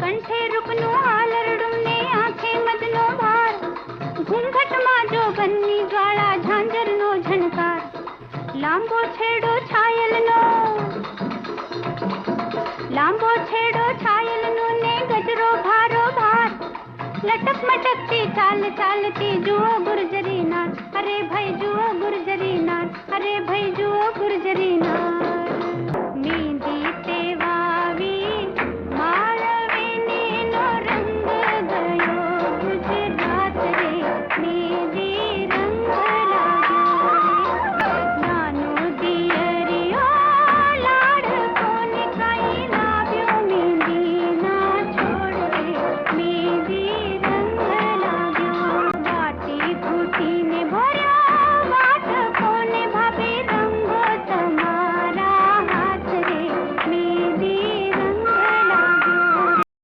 કંઠે રૂપનું હાલરડું ને આંખે મદનો ભાર, ઘૂંઘટમાં જોગનની જ્વાળા ઝાંઝરનો ઝણકાર, લાંબો છેડો છાયલનો ને ગજરો ભારો ભાર, લટક મટકતી ચાલ ચાલતી જુઓ ગુર્જરી નાર, અરે ભાઈ જુઓ ગુર્જરી નાર, અરે ભાઈ જુઓ ગુર્જરી નાર.